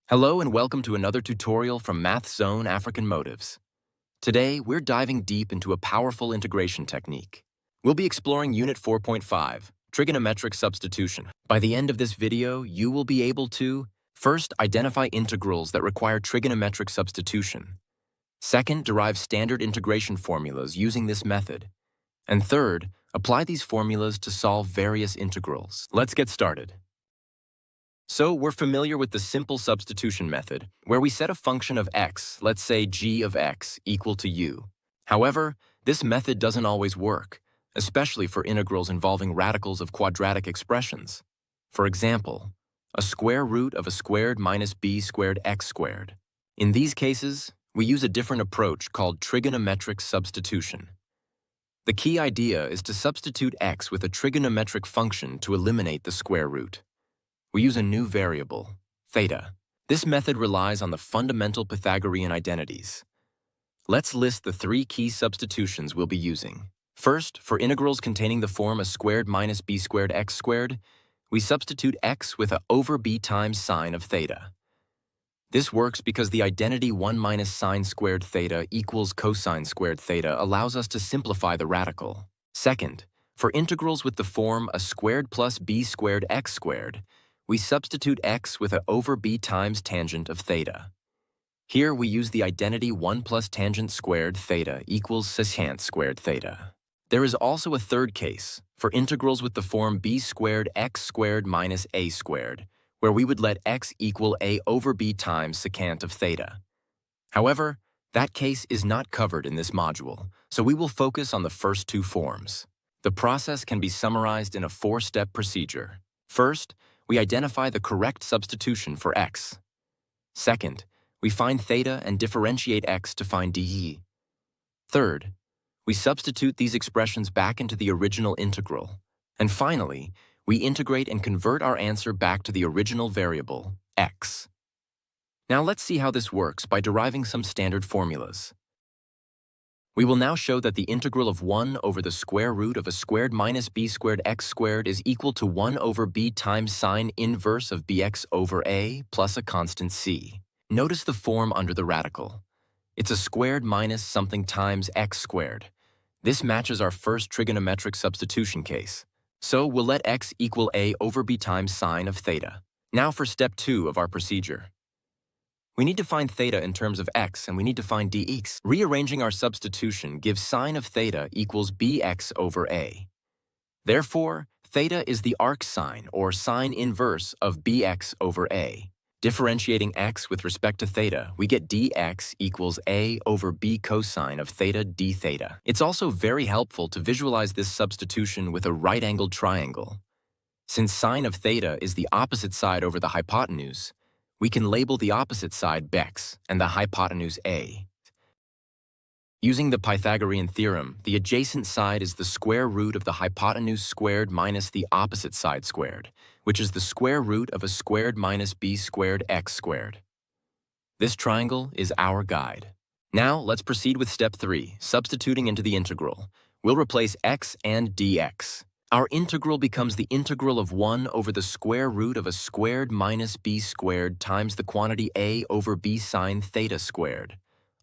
Hello and welcome to another tutorial from Math Zone African Motives. Today, we're diving deep into a powerful integration technique. We'll be exploring Unit 4.5, Trigonometric Substitution. By the end of this video, you will be able to, first, identify integrals that require trigonometric substitution. Second, derive standard integration formulas using this method. And third, apply these formulas to solve various integrals. Let's get started. So we're familiar with the simple substitution method, where we set a function of x, let's say g of x, equal to u. However, this method doesn't always work, especially for integrals involving radicals of quadratic expressions. For example, a square root of a squared minus b squared x squared. In these cases, we use a different approach called trigonometric substitution. The key idea is to substitute x with a trigonometric function to eliminate the square root. We use a new variable, theta. This method relies on the fundamental Pythagorean identities. Let's list the three key substitutions we'll be using. First, for integrals containing the form a squared minus b squared x squared, we substitute x with a over b times sine of theta. This works because the identity 1 minus sine squared theta equals cosine squared theta allows us to simplify the radical. Second, for integrals with the form a squared plus b squared x squared, we substitute x with a over b times tangent of theta. Here we use the identity 1 plus tangent squared theta equals secant squared theta. There is also a third case, for integrals with the form b squared x squared minus a squared, where we would let x equal a over b times secant of theta. However, that case is not covered in this module, so we will focus on the first two forms. The process can be summarized in a four-step procedure. First, we identify the correct substitution for x. Second, we find theta and differentiate x to find dE. Third, we substitute these expressions back into the original integral. And finally, we integrate and convert our answer back to the original variable, x. Now let's see how this works by deriving some standard formulas. We will now show that the integral of 1 over the square root of a squared minus b squared x squared is equal to 1 over b times sine inverse of bx over a plus a constant c. Notice the form under the radical. It's a squared minus something times x squared. This matches our first trigonometric substitution case. So we'll let x equal a over b times sine of theta. Now for step 2 of our procedure. We need to find theta in terms of x, and we need to find dx. Rearranging our substitution gives sine of theta equals bx over a. Therefore, theta is the arc sine, or sine inverse, of bx over a. Differentiating x with respect to theta, we get dx equals a over b cosine of theta d theta. It's also very helpful to visualize this substitution with a right-angled triangle. Since sine of theta is the opposite side over the hypotenuse, we can label the opposite side bex and the hypotenuse a. Using the Pythagorean theorem, the adjacent side is the square root of the hypotenuse squared minus the opposite side squared, which is the square root of a squared minus b squared x squared. This triangle is our guide. Now let's proceed with step 3, substituting into the integral. We'll replace x and dx. Our integral becomes the integral of 1 over the square root of a squared minus b squared times the quantity a over b sine theta squared,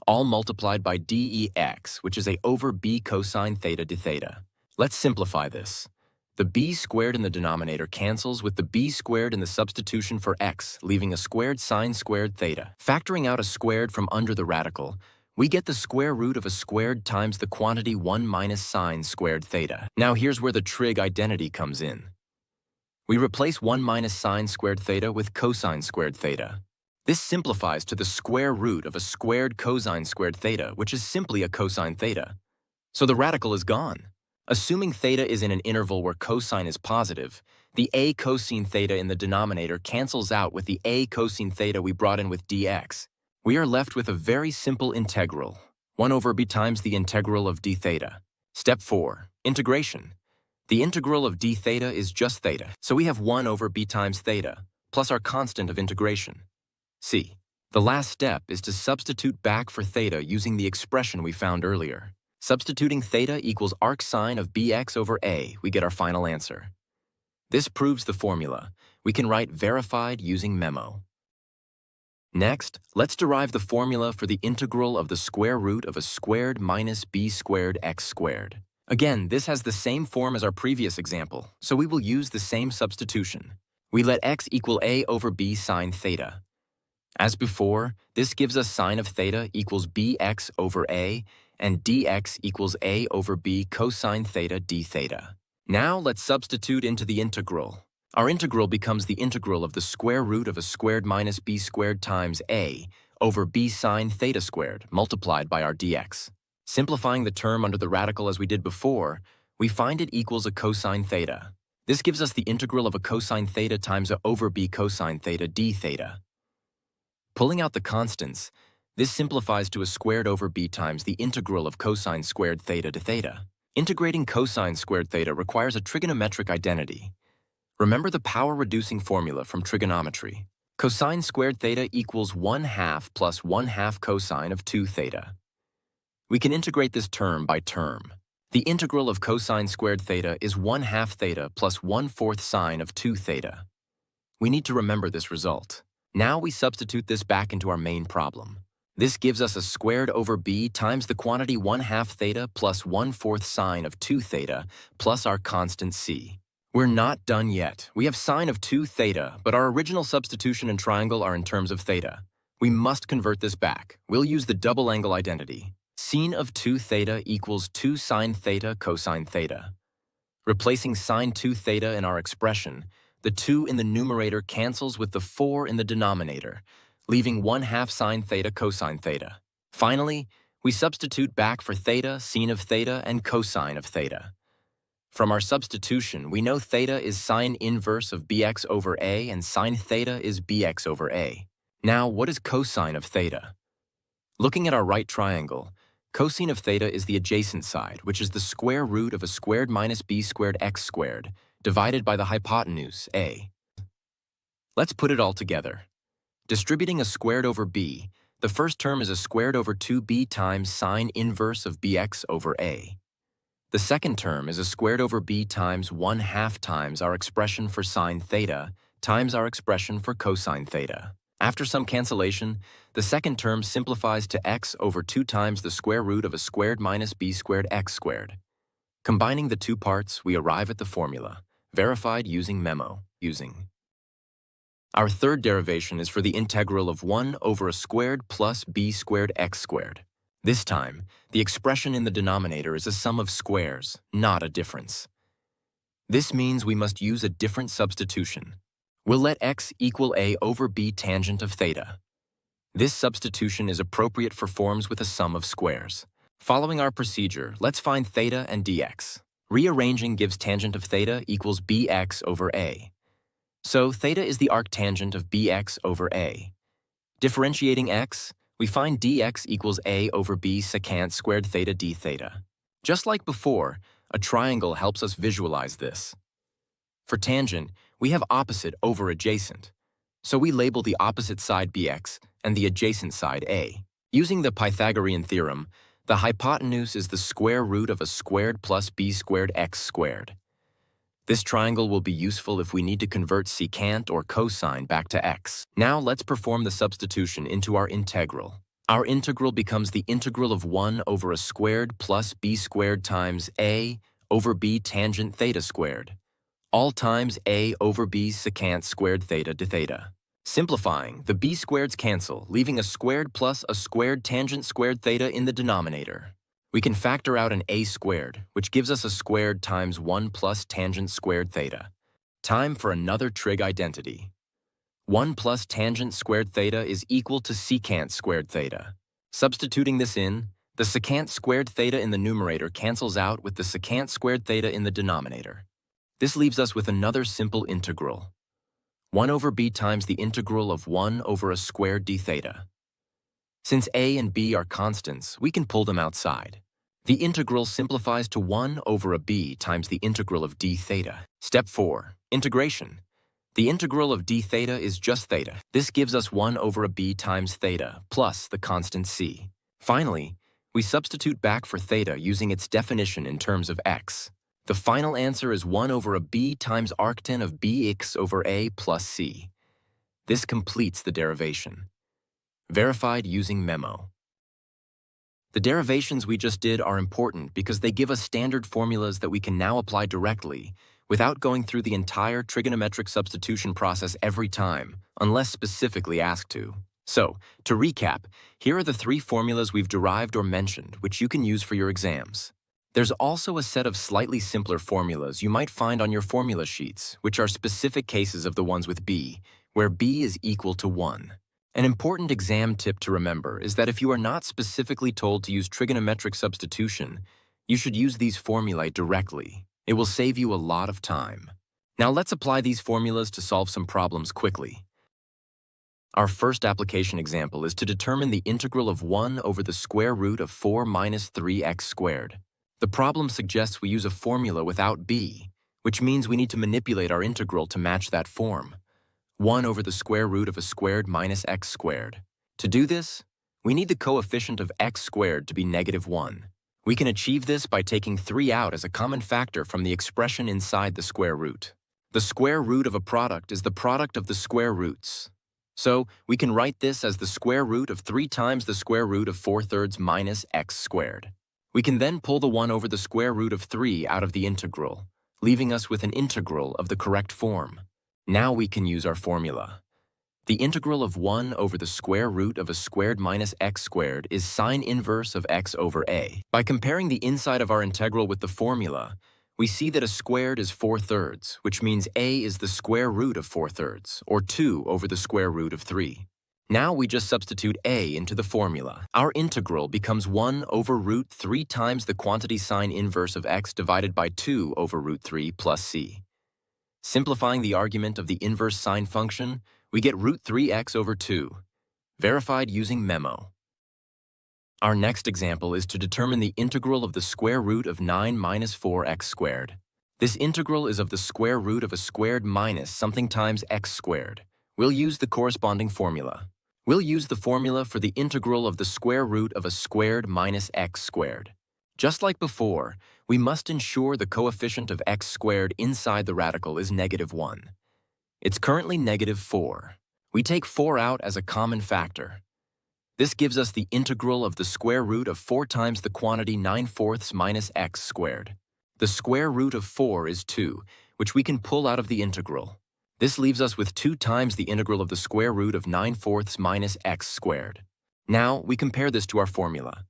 all multiplied by dx, which is a over b cosine theta d theta. Let's simplify this. The b squared in the denominator cancels with the b squared in the substitution for x, leaving a squared sine squared theta. Factoring out a squared from under the radical, we get the square root of a squared times the quantity 1 minus sine squared theta. Now here's where the trig identity comes in. We replace 1 minus sine squared theta with cosine squared theta. This simplifies to the square root of a squared cosine squared theta, which is simply a cosine theta. So the radical is gone. Assuming theta is in an interval where cosine is positive, the a cosine theta in the denominator cancels out with the a cosine theta we brought in with dx. We are left with a very simple integral, 1 over b times the integral of d theta. Step 4, integration. The integral of d theta is just theta, so we have 1 over b times theta, plus our constant of integration, c. The last step is to substitute back for theta using the expression we found earlier. Substituting theta equals arc sine of bx over a, we get our final answer. This proves the formula. We can write verified using memo. Next, let's derive the formula for the integral of the square root of a squared minus b squared x squared. Again, this has the same form as our previous example, so we will use the same substitution. We let x equal a over b sine theta. As before, this gives us sine of theta equals bx over a, and dx equals a over b cosine theta d theta. Now let's substitute into the integral. Our integral becomes the integral of the square root of a squared minus b squared times a over b sine theta squared multiplied by our dx. Simplifying the term under the radical as we did before, we find it equals a cosine theta. This gives us the integral of a cosine theta times a over b cosine theta d theta. Pulling out the constants, this simplifies to a squared over b times the integral of cosine squared theta to theta. Integrating cosine squared theta requires a trigonometric identity. Remember the power-reducing formula from trigonometry. Cosine squared theta equals 1/2 plus 1/2 cosine of 2 theta. We can integrate this term by term. The integral of cosine squared theta is 1/2 theta plus 1/4 sine of 2 theta. We need to remember this result. Now we substitute this back into our main problem. This gives us a squared over b times the quantity 1/2 theta plus 1/4 sine of 2 theta plus our constant c. We're not done yet. We have sine of 2 theta, but our original substitution and triangle are in terms of theta. We must convert this back. We'll use the double angle identity. Sine of 2 theta equals 2 sine theta cosine theta. Replacing sine 2 theta in our expression, the 2 in the numerator cancels with the 4 in the denominator, leaving 1/2 sine theta cosine theta. Finally, we substitute back for theta, sine of theta, and cosine of theta. From our substitution, we know theta is sine inverse of bx over a and sine theta is bx over a. Now, what is cosine of theta? Looking at our right triangle, cosine of theta is the adjacent side, which is the square root of a squared minus b squared x squared, divided by the hypotenuse, a. Let's put it all together. Distributing a squared over b, the first term is a squared over 2b times sine inverse of bx over a. The second term is a squared over b times 1/2 times our expression for sine theta times our expression for cosine theta. After some cancellation, the second term simplifies to x over 2 times the square root of a squared minus b squared x squared. Combining the two parts, we arrive at the formula, verified using memo. Our third derivation is for the integral of 1 over a squared plus b squared x squared. This time, the expression in the denominator is a sum of squares, not a difference. This means we must use a different substitution. We'll let x equal a over b tangent of theta. This substitution is appropriate for forms with a sum of squares. Following our procedure, let's find theta and dx. Rearranging gives tangent of theta equals bx over a. So theta is the arctangent of bx over a. Differentiating x, we find dx equals a over b secant squared theta d theta. Just like before, a triangle helps us visualize this. For tangent, we have opposite over adjacent. So we label the opposite side bx and the adjacent side a. Using the Pythagorean theorem, the hypotenuse is the square root of a squared plus b squared x squared. This triangle will be useful if we need to convert secant or cosine back to x. Now let's perform the substitution into our integral. Our integral becomes the integral of 1 over a squared plus b squared times a over b tangent theta squared, all times a over b secant squared theta to theta. Simplifying, the b squareds cancel, leaving a squared plus a squared tangent squared theta in the denominator. We can factor out an a squared, which gives us a squared times 1 plus tangent squared theta. Time for another trig identity. 1 plus tangent squared theta is equal to secant squared theta. Substituting this in, the secant squared theta in the numerator cancels out with the secant squared theta in the denominator. This leaves us with another simple integral. 1 over b times the integral of 1 over a squared d theta. Since a and b are constants, we can pull them outside. The integral simplifies to 1 over a b times the integral of d theta. Step 4. Integration. The integral of d theta is just theta. This gives us 1 over a b times theta plus the constant c. Finally, we substitute back for theta using its definition in terms of x. The final answer is 1 over a b times arctan of bx over a plus c. This completes the derivation. verified using memo. The derivations we just did are important because they give us standard formulas that we can now apply directly without going through the entire trigonometric substitution process every time, unless specifically asked to. So, to recap, here are the 3 formulas we've derived or mentioned, which you can use for your exams. There's also a set of slightly simpler formulas you might find on your formula sheets, which are specific cases of the ones with b, where b is equal to 1. An important exam tip to remember is that if you are not specifically told to use trigonometric substitution, you should use these formulae directly. It will save you a lot of time. Now let's apply these formulas to solve some problems quickly. Our first application example is to determine the integral of 1 over the square root of 4 minus 3x squared. The problem suggests we use a formula without b, which means we need to manipulate our integral to match that form. 1 over the square root of a squared minus x squared. To do this, we need the coefficient of x squared to be -1. We can achieve this by taking 3 out as a common factor from the expression inside the square root. The square root of a product is the product of the square roots. So we can write this as the square root of 3 times the square root of 4/3 minus x squared. We can then pull the 1 over the square root of 3 out of the integral, leaving us with an integral of the correct form. Now we can use our formula. The integral of 1 over the square root of a squared minus x squared is sine inverse of x over a. By comparing the inside of our integral with the formula, we see that a squared is 4/3, which means a is the square root of 4/3, or 2 over the square root of 3. Now we just substitute a into the formula. Our integral becomes 1 over root 3 times the quantity sine inverse of x divided by 2 over root 3 plus c. Simplifying the argument of the inverse sine function, we get root 3x over 2, verified using memo. Our next example is to determine the integral of the square root of 9 minus 4x squared. This integral is of the square root of a squared minus something times x squared. We'll use the corresponding formula. We'll use the formula for the integral of the square root of a squared minus x squared. Just like before, we must ensure the coefficient of x squared inside the radical is -1. It's currently -4. We take 4 out as a common factor. This gives us the integral of the square root of 4 times the quantity 9/4 minus x squared. The square root of 4 is 2, which we can pull out of the integral. This leaves us with 2 times the integral of the square root of 9/4 minus x squared. Now we compare this to our formula.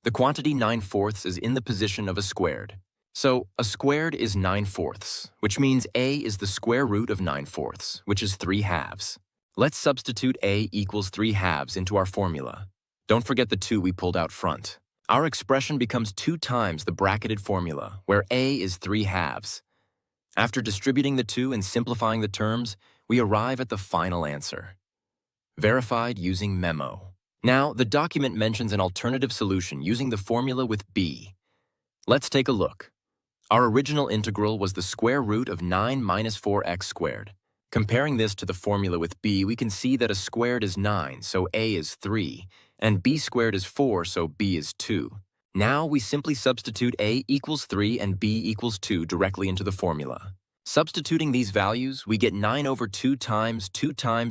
The quantity 9/4 is in the position of a squared. So a squared is 9/4, which means a is the square root of 9/4, which is 3/2. Let's substitute a equals 3/2 into our formula. Don't forget the 2 we pulled out front. Our expression becomes 2 times the bracketed formula, where a is 3/2. After distributing the 2 and simplifying the terms, we arrive at the final answer. Verified using memo. Now, the document mentions an alternative solution using the formula with b. Let's take a look. Our original integral was the square root of 9 minus 4x squared. Comparing this to the formula with b, we can see that a squared is 9, so a is 3, and b squared is 4, so b is 2. Now we simply substitute a equals 3 and b equals 2 directly into the formula. Substituting these values, we get 9 over 2 times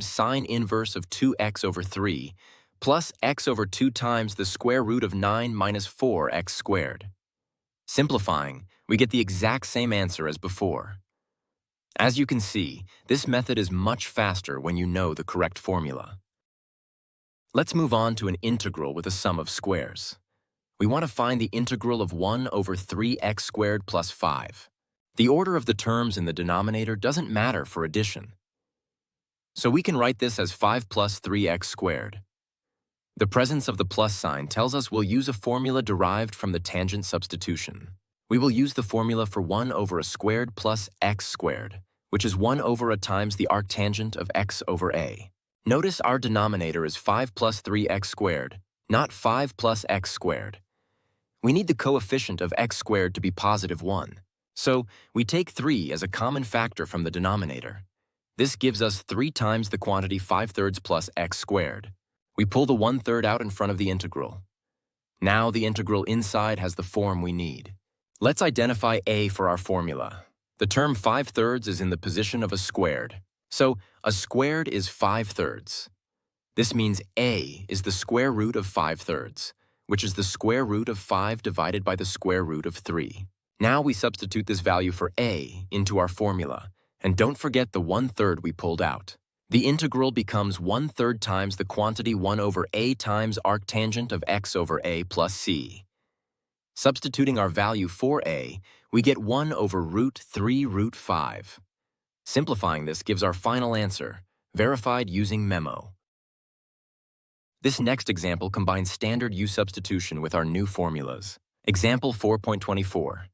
sine inverse of 2x over 3, plus x over 2 times the square root of 9 minus 4x squared. Simplifying, we get the exact same answer as before. As you can see, this method is much faster when you know the correct formula. Let's move on to an integral with a sum of squares. We want to find the integral of 1 over 3x squared plus 5. The order of the terms in the denominator doesn't matter for addition. So we can write this as 5 plus 3x squared. The presence of the plus sign tells us we'll use a formula derived from the tangent substitution. We will use the formula for 1 over a squared plus x squared, which is 1 over a times the arctangent of x over a. Notice our denominator is 5 plus 3x squared, not 5 plus x squared. We need the coefficient of x squared to be +1. So we take 3 as a common factor from the denominator. This gives us 3 times the quantity 5/3 plus x squared. We pull the 1/3 out in front of the integral. Now the integral inside has the form we need. Let's identify a for our formula. The term 5/3 is in the position of a squared. So a squared is 5/3. This means a is the square root of 5/3, which is the square root of 5 divided by the square root of 3. Now we substitute this value for a into our formula, and don't forget the 1/3 we pulled out. The integral becomes 1/3 times the quantity 1 over a times arctangent of x over a plus c. Substituting our value for a, we get 1 over root 3 root 5. Simplifying this gives our final answer, verified using memo. This next example combines standard U substitution with our new formulas. Example 4.24.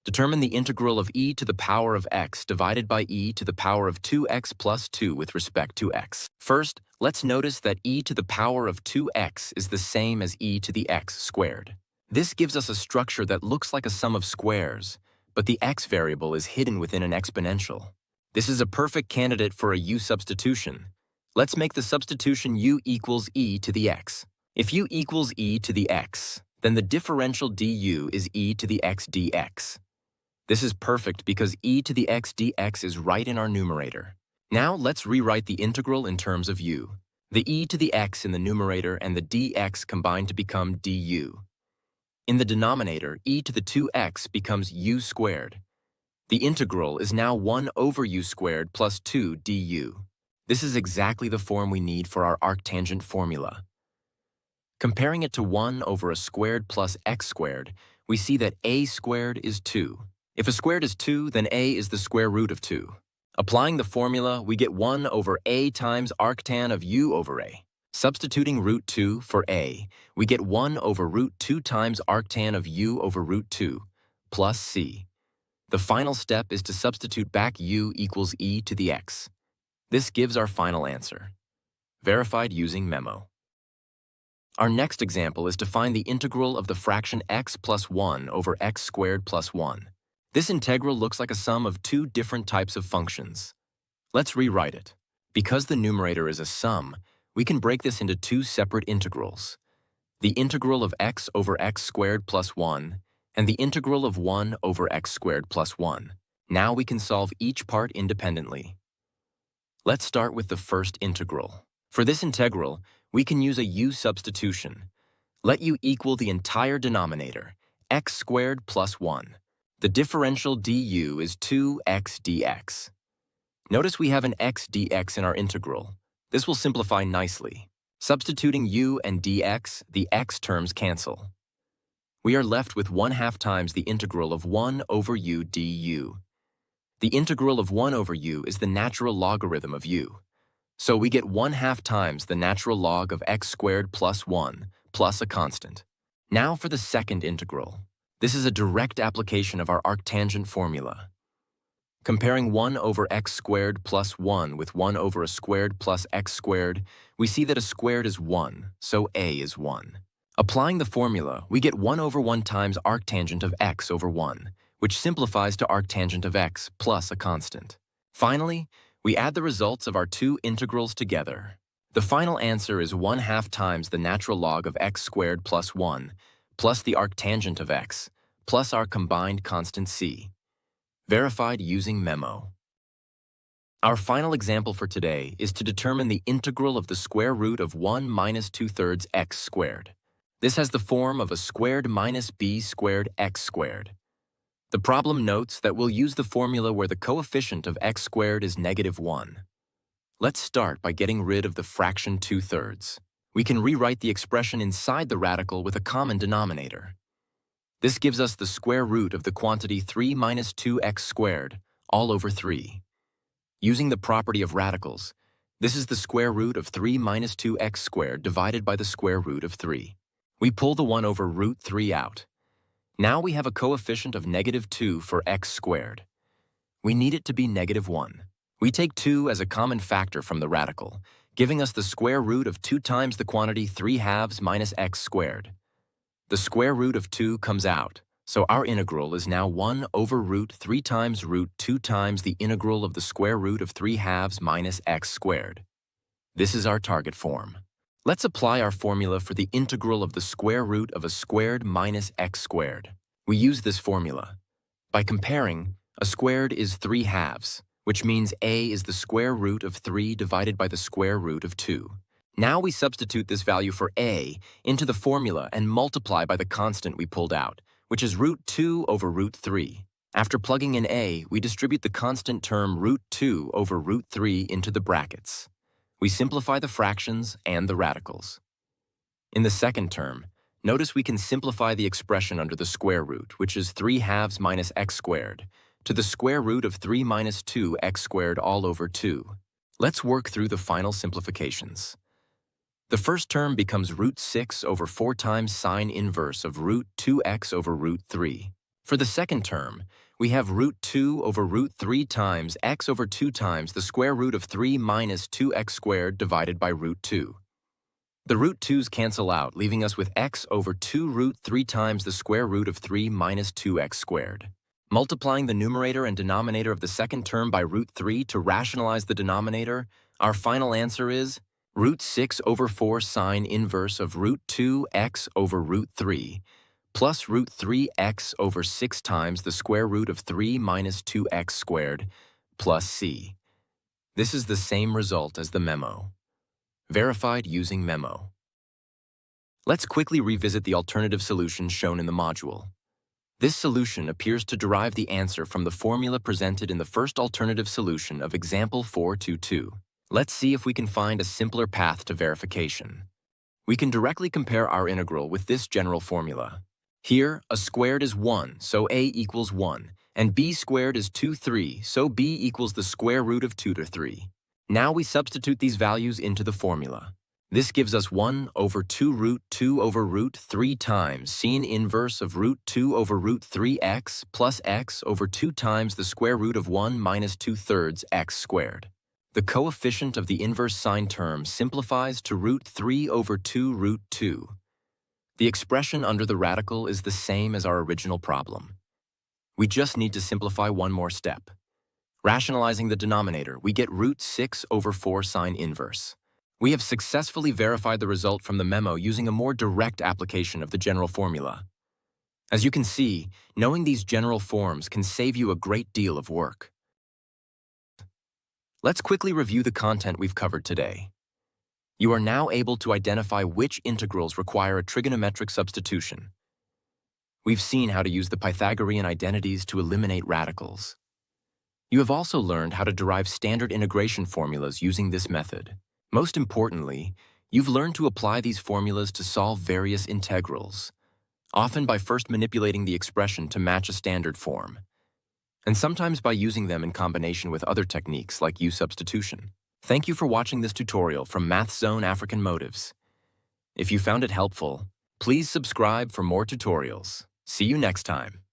Determine the integral of e to the power of x divided by e to the power of 2x plus 2 with respect to x. First, let's notice that e to the power of 2x is the same as e to the x squared. This gives us a structure that looks like a sum of squares, but the x variable is hidden within an exponential. This is a perfect candidate for a U substitution. Let's make the substitution u equals e to the x. If u equals e to the x, then the differential du is e to the x dx. This is perfect because e to the x dx is right in our numerator. Now let's rewrite the integral in terms of u. The e to the x in the numerator and the dx combine to become du. In the denominator, e to the 2x becomes u squared. The integral is now 1 over u squared plus 2 du. This is exactly the form we need for our arctangent formula. Comparing it to 1 over a squared plus x squared, we see that a squared is 2. If a squared is 2, then a is the square root of 2. Applying the formula, we get 1 over a times arctan of u over a. Substituting root 2 for a, we get 1 over root 2 times arctan of u over root 2, plus c. The final step is to substitute back u equals e to the x. This gives our final answer. Verified using memo. Our next example is to find the integral of the fraction x plus 1 over x squared plus 1. This integral looks like a sum of two different types of functions. Let's rewrite it. Because the numerator is a sum, we can break this into two separate integrals. The integral of x over x squared plus 1 and the integral of 1 over x squared plus 1. Now we can solve each part independently. Let's start with the first integral. For this integral, we can use a u substitution. Let u equal the entire denominator, x squared plus 1. The differential du is 2x dx. Notice we have an x dx in our integral. This will simplify nicely. Substituting u and dx, the x terms cancel. We are left with 1/2 times the integral of 1 over u du. The integral of 1 over u is the natural logarithm of u. So we get 1/2 times the natural log of x squared plus 1 plus a constant. Now for the second integral. This is a direct application of our arctangent formula. Comparing 1 over x squared plus 1 with 1 over a squared plus x squared, we see that a squared is 1, so a is 1. Applying the formula, we get 1 over 1 times arctangent of x over 1, which simplifies to arctangent of x plus a constant. Finally, we add the results of our two integrals together. The final answer is 1/2 times the natural log of x squared plus 1, plus the arctangent of x, plus our combined constant c. Verified using memo. Our final example for today is to determine the integral of the square root of 1 minus 2/3 x squared. This has the form of a squared minus b squared x squared. The problem notes that we'll use the formula where the coefficient of x squared is -1. Let's start by getting rid of the fraction 2/3. We can rewrite the expression inside the radical with a common denominator. This gives us the square root of the quantity 3 minus 2x squared, all over 3. Using the property of radicals, this is the square root of 3 minus 2x squared divided by the square root of 3. We pull the 1 over root 3 out. Now we have a coefficient of -2 for x squared. We need it to be -1. We take 2 as a common factor from the radical, giving us the square root of 2 times the quantity 3/2 minus x squared. The square root of 2 comes out, so our integral is now 1 over root 3 times root 2 times the integral of the square root of 3/2 minus x squared. This is our target form. Let's apply our formula for the integral of the square root of a squared minus x squared. We use this formula. By comparing, a squared is 3/2, which means a is the square root of 3 divided by the square root of 2. Now we substitute this value for a into the formula and multiply by the constant we pulled out, which is root 2 over root 3. After plugging in a, we distribute the constant term root 2 over root 3 into the brackets. We simplify the fractions and the radicals. In the second term, notice we can simplify the expression under the square root, which is 3/2 minus x squared, to the square root of 3 minus 2x squared all over 2. Let's work through the final simplifications. The first term becomes root 6 over 4 times sine inverse of root 2x over root 3. For the second term, we have root 2 over root 3 times x over 2 times the square root of 3 minus 2x squared divided by root 2. The root 2's cancel out, leaving us with x over 2 root 3 times the square root of 3 minus 2x squared. Multiplying the numerator and denominator of the second term by root 3 to rationalize the denominator, our final answer is root 6 over 4 sine inverse of root 2x over root 3 plus root 3x over 6 times the square root of 3 minus 2x squared plus c. This is the same result as the memo. Verified using memo. Let's quickly revisit the alternative solution shown in the module. This solution appears to derive the answer from the formula presented in the first alternative solution of example 422. Let's see if we can find a simpler path to verification. We can directly compare our integral with this general formula. Here, a squared is 1, so a equals 1, and b squared is 2, 3, so b equals the square root of 2 to 3. Now we substitute these values into the formula. This gives us 1 over 2 root 2 over root 3 times sine inverse of root 2 over root 3x plus x over 2 times the square root of 1 minus 2/3 x squared. The coefficient of the inverse sine term simplifies to root 3 over 2 root 2. The expression under the radical is the same as our original problem. We just need to simplify one more step. Rationalizing the denominator, we get root 6 over 4 sine inverse. We have successfully verified the result from the memo using a more direct application of the general formula. As you can see, knowing these general forms can save you a great deal of work. Let's quickly review the content we've covered today. You are now able to identify which integrals require a trigonometric substitution. We've seen how to use the Pythagorean identities to eliminate radicals. You have also learned how to derive standard integration formulas using this method. Most importantly, you've learned to apply these formulas to solve various integrals, often by first manipulating the expression to match a standard form, and sometimes by using them in combination with other techniques like U substitution. Thank you for watching this tutorial from Math Zone African Motives. If you found it helpful, please subscribe for more tutorials. See you next time.